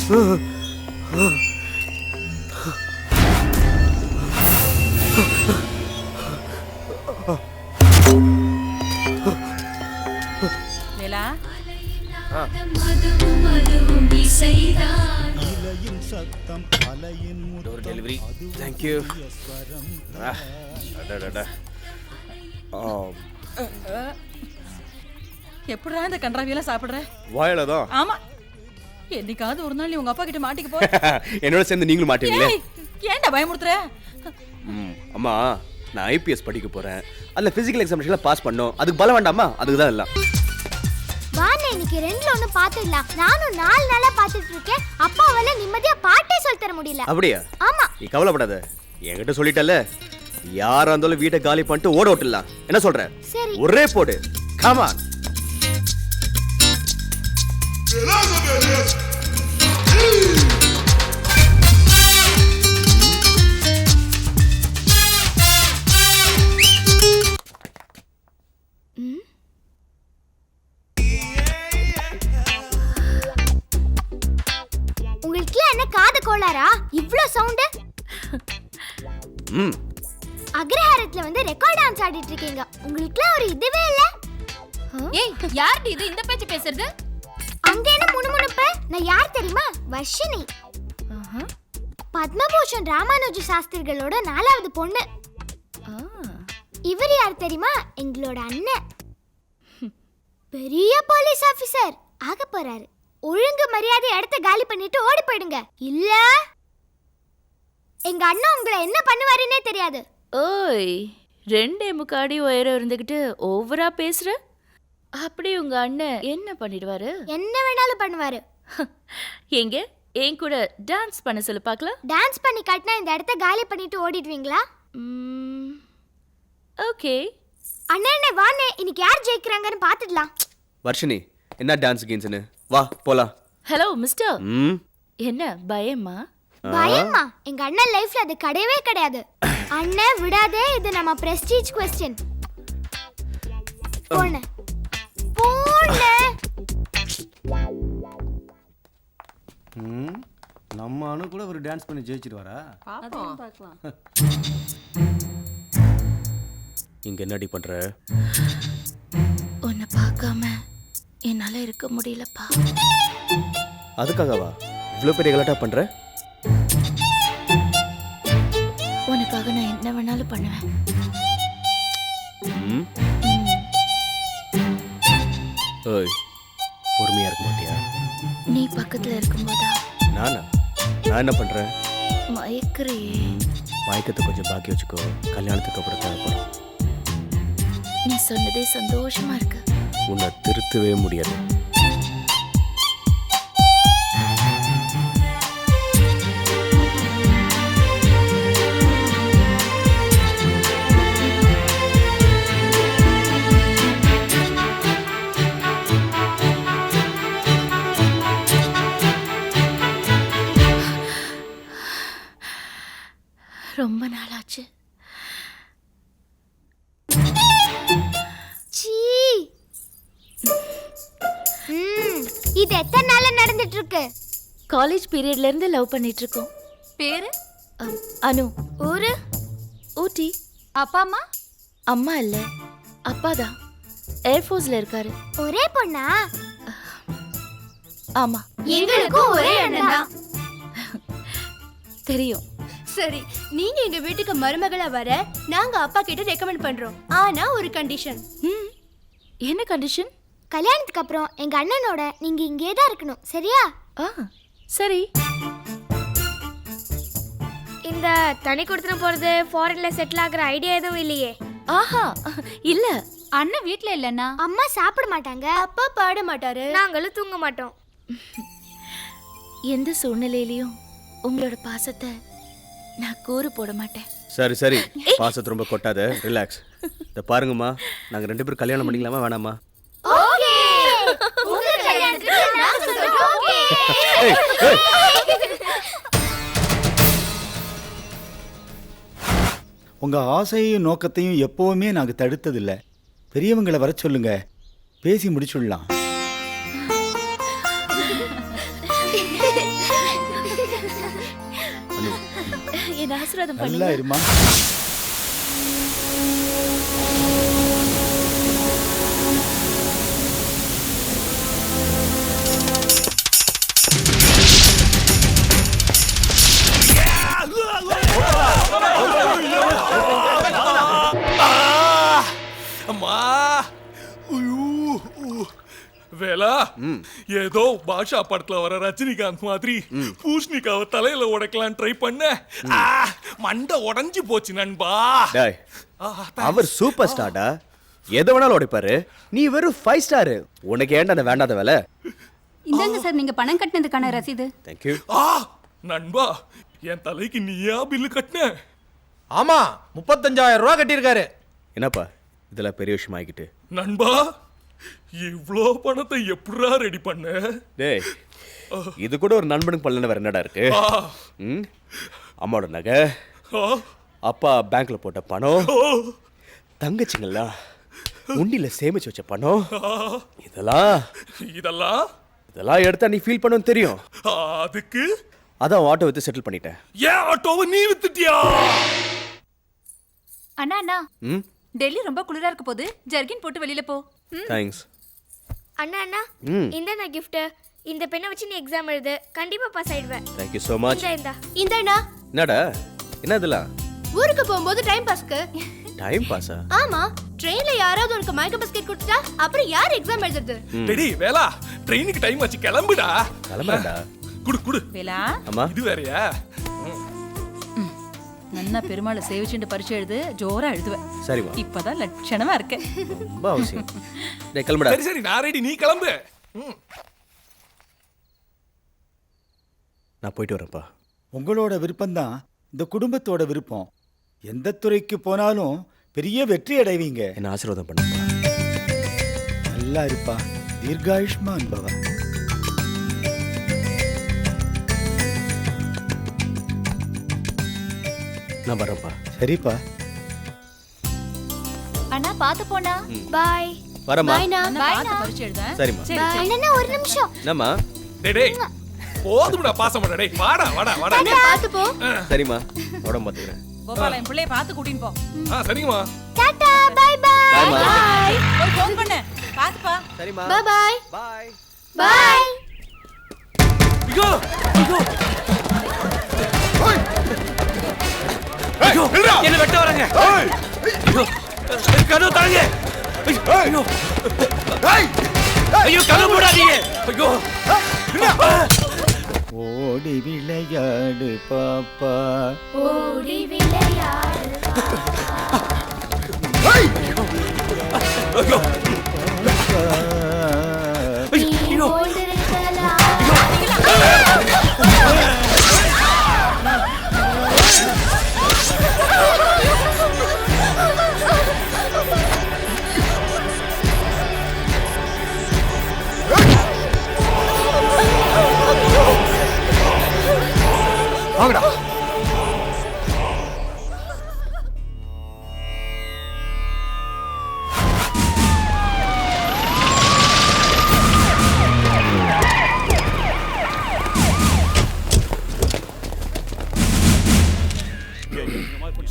Vela door delivery. Thank you. எப்படிடா இந்த கன்றாவியெல்லாம் சாப்பிடுற? வாயில தான். ஆமா, என்னைக்காவது ஒரு நாள் நீ உங்க அப்பா கிட்ட மாட்டிக்க போ. என்னோட சேர்ந்து நீங்களும் மாட்டுவீங்களே. ஏன்டா பயமுறுத்துற? அம்மா, நான் ஐபிஎஸ் படிக்க போறேன். அதுல பிசிக்கல் எக்ஸாமினேஷன்ல பாஸ் பண்ணோம். அதுக்கு பலம் வேண்டாமா? அதுக்கு தான் எல்லாம். வானே இன்னைக்கு ரெண்டுல ஒண்ணு பாத்துடலாம். நானும் 4 நாளா பாத்துட்டு இருக்கேன். அப்பாவால நிம்மதியா பாட்டே சொல்லி தர முடியல. அப்படியா? ஆமா. நீ கவலைப்படாத, என்கிட்ட சொல்லிட்டல. யாரா இருந்தாலும் வீட்டை காலி பண்ணிட்டு ஓட விட்டுலாம். என்ன சொல்ற? சரி. ஒரே போடு. Come on. உங்களுக்கு என்ன காது கோளாரா? இவ்ளோ சவுண்ட்? அக்ரஹாரத்துல வந்து ரெக்கார்ட் டான்ஸ் ஆடிட்டு இருக்கீங்க. உங்களுக்கு ஒரு இதுவே இல்ல? ஏய், யார் இது இந்த பேச்சு பேசுறது? அங்க என்ன முணுமுணுப்பு? நான் யார் தெரியுமா? வர்ஷினி. பத்மபூஷன் ராமானுஜ சாஸ்திரிகளோட 4வது பொண்ணு. இவர் யார் தெரியுமா? எங்களோட அண்ணன். பெரிய போலீஸ் ஆபீசர் ஆக போறாரு. ஒழுங்கு மரியாதை இடத்த காலி பண்ணிட்டு ஓடி போயிடுங்க. இல்ல எங்க அண்ணன் உங்களை என்ன பண்ணுவாருன்னே தெரியாது. ஓய், 2 முக்காடி உயரம் இருந்துகிட்டு ஓவரா பேசுற. அப்படி உங்க அண்ணன் என்ன பண்ணிடுவாரு? என்ன வேணாலும் பண்ணுவாரு. எங்க என் கூட டான்ஸ் பண்ண சொல்லு பார்க்கலாம். டான்ஸ் பண்ணி காட்டினா இந்த இடத்த காலி பண்ணிட்டு ஓடிடுவீங்களா? ஓகே. அண்ணே வாண்ணே, இன்னைக்கு யார் ஜெயிக்கிறாங்கன்னு பாத்துடலாம். வர்ஷினி, என்ன டான்ஸ் கேம்ஸ்னு? வா போலாம். Hello mister. என்ன பயமா? பயமா? எங்க அண்ணன் லைஃப்ல அது கிடையவே கிடையாது. அண்ணன் விடாதே, இது நம்ம பிரஸ்டீஜ் क्वेश्चन. போண்ணே போண்ணே. நம்ம அணு கூட ஒரு டான்ஸ் பண்ணி ஜெயிச்சிடுவாரா? பார்க்கலாம். இங்க என்னடி பண்ற? உன்னை பார்க்காம என்னால இருக்க முடியலப்பா. அதுக்காகவா இவ்வளவு பெரிய கலாட்டா பண்ற? உனக்காக நான் என்ன வேணாலும் பண்ணுவேன். ஓய், பொறுமையா இருக்க மாட்டியா? நீ பக்கத்துல இருக்கும்போதா? நான் என்ன பண்றேன்? மயக்கிறியே. மயக்கத்தை கொஞ்சம் பாக்கி வச்சுக்கோ, கல்யாணத்துக்கு அப்புறம் தேவைப்படும். நீ சொன்னதே சந்தோஷமா இருக்கு. உன்னை திருத்தவே முடியாது. ரொம்ப நாளாச்சு. இது எத்தனை நாளா நடந்துட்டு இருக்கு? காலேஜ் பீரியட்ல இருந்து லவ் பண்ணிட்டு இருக்கோம். பேரு? அனு. ஊரு? ஊட்டி. அப்பா அம்மா? அம்மா இல்ல, அப்பா தான். ஏர்ஃபோர்ஸ்ல இருக்காரு. ஒரே பொண்ணா? ஆமா. எங்களுக்கும் ஒரே அண்ணன் தான். தெரியும். சரி, நீங்க எங்க வீட்டுக்கு மருமகளா வர நாங்க அப்பா கிட்ட ரெக்கமெண்ட் பண்றோம். ஆனா ஒரு கண்டிஷன். என்ன கண்டிஷன்? கல்யாணத்துக்கு அப்புறம் எங்க அண்ணனோட நீங்க இங்கே தான் இருக்கணும், சரியா? சரி. இந்த தனி கொடுத்துன போறது, ஃபாரின்ல செட்டில் ஆகுற ஐடியா எதுவும் இல்லையே? ஆஹா, இல்ல. அண்ணன் வீட்ல இல்லன்னா அம்மா சாப்பிட மாட்டாங்க, அப்பா பாட மாட்டாரு, நாங்களும் தூங்க மாட்டோம். எந்த சூழ்நிலையிலயும் உங்களோட பாசத்தை நான் கூறு போட மாட்டேன். சரி சரி, பாசத்தை ரொம்ப கொட்டாத, ரிலாக்ஸ். இத பாருங்கம்மா, நாங்க 2 பேரும் கல்யாணம் பண்ணிக்கலாமா வேணாமா? ஓகே. உங்க கல்யாணத்துக்கு நாங்க சொல்றோம் ஓகே. உங்க ஆசையையும் நோக்கத்தையும் எப்பவுமே நாங்க தடுத்ததில்ல. பெரியவங்களை வர சொல்லுங்க, பேசி முடிச்சுடலாம். என் ஆசீர்வாதம் நல்லா பண்ணுங்க. இருமா. அம்மா ஐயோ வேலா ஏதோ பாஷா படத்துல வர ரஜினிகாந்த் மாதிரி பூஷ்ணிகாவை தலையில உடைக்கலாம் ட்ரை பண்ண மண்டை உடைஞ்சு போச்சு நண்பா. டேய் அவர் சூப்பர் ஸ்டார்டா, எதை வேணாலும் உடைப்பாரு. நீ வெறும் 5 ஸ்டார். உனக்கு ஏன்டா அந்த வேண்டாத வேலை? இந்தாங்க சார் நீங்க பணம் கட்டினதுக்கான ரசீது. தேங்க்யூ. நண்பா என் தலைக்கு நீயா பில்லு கட்டின? ஆமா 35,000 ரூபாய் கட்டியிருக்காரு. என்னப்பா இதெல்லாம் பெரிய விஷயம் ஆகிட்டு? நண்பா இவ்ளோ பணத்தை எப்படா ரெடி பண்ண? டேய் இது கூட ஒரு நண்பனுக்கு பண்ணல வேற என்னடா இருக்கு? அம்மாவோட நகை, அப்பா பேங்க்ல போட்ட பணம், தங்கச்சிங்களா உண்டில சேமிச்சு வச்ச பணம், இதெல்லாம் இதெல்லாம் எடுத்தா நீ ஃபீல் பண்ணணும் தெரியும். அதுக்கு அதான் ஆட்டோ வித்து செட்டில் பண்ணிட்டேன். ஏன் ஆட்டோவை நீ வித்துட்டியா? அண்ணா அண்ணா டெல்லி ரொம்ப குளிரா இருக்க போது ஜர்கின் போட்டு வெளியில போ. தேங்க்ஸ். அண்ணா அண்ணா இந்த நான் gift. இந்த பெண்ணை வச்சு நீ எக்ஸாம் எழுது, கண்டிப்பா பாஸ் ஆயிடுவேன். Thank you so much. இந்தண்ணா என்னடா என்ன இதெல்லாம்? ஊருக்கு போகும்போது டைம் பாஸ்க்கு. டைம் பாஸா? ஆமா, ட்ரெயின்ல யாராவது உனக்கு மயக்க பிஸ்கெட் கொடுத்தா அப்புறம் யார் எக்ஸாம் எழுதுறது? டேடி வேலா ட்ரெயினுக்கு டைம் ஆச்சு, கிளம்புடா. கிளம்புறடா. குடு வேலா அம்மா இது வேறயா? நன்னா பெருமாளை சேவிச்சுட்டு பரிச்சை எழுது, ஜோரா எழுதுவேன். சரிம்மா. இப்பதான் லட்சணமா இருக்க. ரொம்ப அவசியம். டேய் கிளம்புடா. சரி சரி நான் ரெடி, நீ கிளம்பு. நான் போயிட்டு வரேன்ப்பா. உங்களோட விருப்பம்தான் இந்த குடும்பத்தோட விருப்பம். எந்த துறைக்கு போனாலும் பெரிய வெற்றி அடைவீங்க. என்ன ஆசீர்வாதம் பண்ணுப்பா. நல்லா இருப்பா. தீர்காயுஷ்மான் பவ. நான் வரேன்ப்பா. சரிப்பா. அண்ணா பாத்து போனா. பாய். வரேம்மா. அண்ணா பார்த்து பரிச்சை எழுத. சரிம்மா. அண்ணா ஒரு நிமிஷம். என்னம்மா? டேய் போதும்டா பாசம் பண்ண. டேய் வாடா வாடா வாடா. பாத்து போ. சரிம்மா. உடம்பு பாத்துக்கிறேன். கோபால என் பிள்ளைய பார்த்து கூட்டின்னு போ. சரிங்கம்மா. Tata bye bye. பாய்மா. ஒரு ஃபோன் பண்ணு. பாத்துப்பா. சரிம்மா. Bye bye. பாய். பை. ஐயோ ஐயோ ஐயோ என்ன வெட்ட வராங்க. ஐயோ கனவு தாங்க. ஐயோ ஐயோ கனவு போடாதீங்க. ஐயோ ஓடி விளையாடு பாப்பா. ஓடி விளையாடு. ஐயோ ஐயோ ஓடிரலாம். வாங்கடா.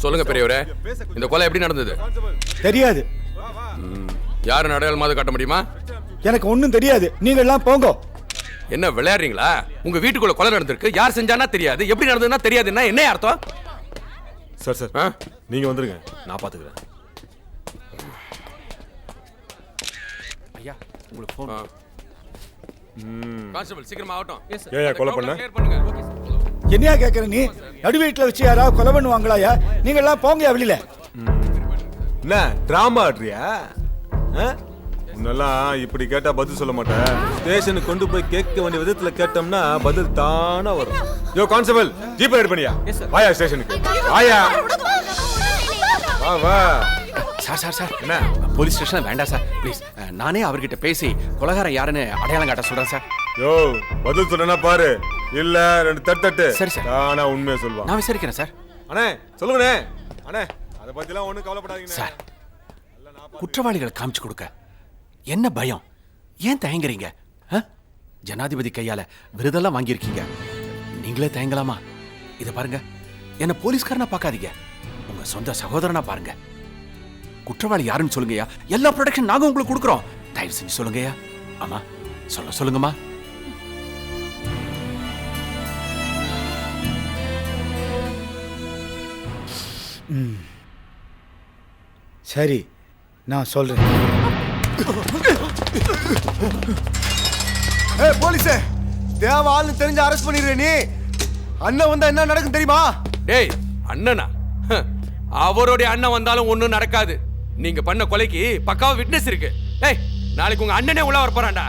சொல்லுங்க பெரியவரே, இந்த கொலை எப்படி நடந்தது? தெரியாது. யாரு அடையாளமாவது காட்ட முடியுமா? எனக்கு ஒண்ணும் தெரியாது. நீங்க எல்லாம் போங்க. என்ன விளையாடுறீங்களா? உங்க வீட்டுக்குள்ள கொலை நடந்திருக்கு, யார் செஞ்சானா தெரியாது, எப்படி நடந்ததுன்னா தெரியாதுன்னா என்ன அர்த்தம்? சார் சார் நீங்க வந்துருங்க, நான் பாத்துக்கிறேன். ஐயா உங்களுக்கு ஃபோன். கான்ஸ்டபிள் சீக்கிரமா ஆகட்டும். ஏன் கொலை பண்ண? கிளியர் பண்ணுங்க. என்னையா கேக்குற நீ? நடு வீட்டுல வச்சு யாராவது கொலை பண்ணுவாங்களாயா? நீங்க எல்லாம் போங்க வெளியில. என்ன டிராமா ஆடுறியா? உன்னெல்லாம் இப்படி கேட்டா பதில் சொல்ல மாட்டேன். ஸ்டேஷனுக்கு கொண்டு போய் கேட்க வேண்டிய விதத்துல கேட்டோம்னா பதில் தானா வரும். யோ கான்ஸ்டபிள், ஜீப் ரெடி பண்ணியா? வாயா ஸ்டேஷனுக்கு. வாயா. வா வா. சார் என்ன போலீஸ் ஸ்டேஷன் வேண்டாம் சார், ப்ளீஸ். நானே அவர்கிட்ட பேசி கொலைகாரன் யாருன்னு அடையாளம் காட்ட சொல்றேன் சார். யோ பதில் சொல்றேன்னா பாரு, இல்ல ரெண்டு தட்டு. சரி சார், தானா உண்மையை சொல்லுவா. நான் விசாரிக்கிறேன் சார். அண்ணே சொல்லுங்கண்ணே. அண்ணே அதை பத்திலாம் ஒன்றும் கவலைப்படாதீங்க சார். குற்றவாளிகளை காமிச்சு கொடுக்க என்ன பயம்? ஏன் தயங்குறீங்க? ஜனாதிபதி கையால விருதெல்லாம் வாங்கியிருக்கீங்க. நீங்களே தயங்கலாமா? இத பாருங்க, என்ன போலீஸ்காரனா பார்க்காதீங்க, உங்க சொந்த சகோதரனா பாருங்க. குற்றவாளி யாருன்னு சொல்லுங்கய்யா. எல்லா ப்ரொடெக்ஷன் நாங்க உங்களுக்கு கொடுக்குறோம். தயவு செஞ்சு சொல்லுங்கய்யா. ஆமா, சொல்லுங்கம்மா. சரி, நான் சொல்றேன். போலீஸே, தேவ ஆள்னு தெரிஞ்சு அரெஸ்ட் பண்ணிடுற நீ. அண்ணன் வந்தா என்ன நடக்கும் தெரியுமா? டேய், அண்ணனா? அவருடைய அண்ணன் வந்தாலும் ஒண்ணும் நடக்காது. நீங்க பண்ண கொலைக்கு பக்காவா விட்னஸ் இருக்கு. டேய், நாளைக்கு உங்க அண்ணனே உள்ள வர போறான்டா.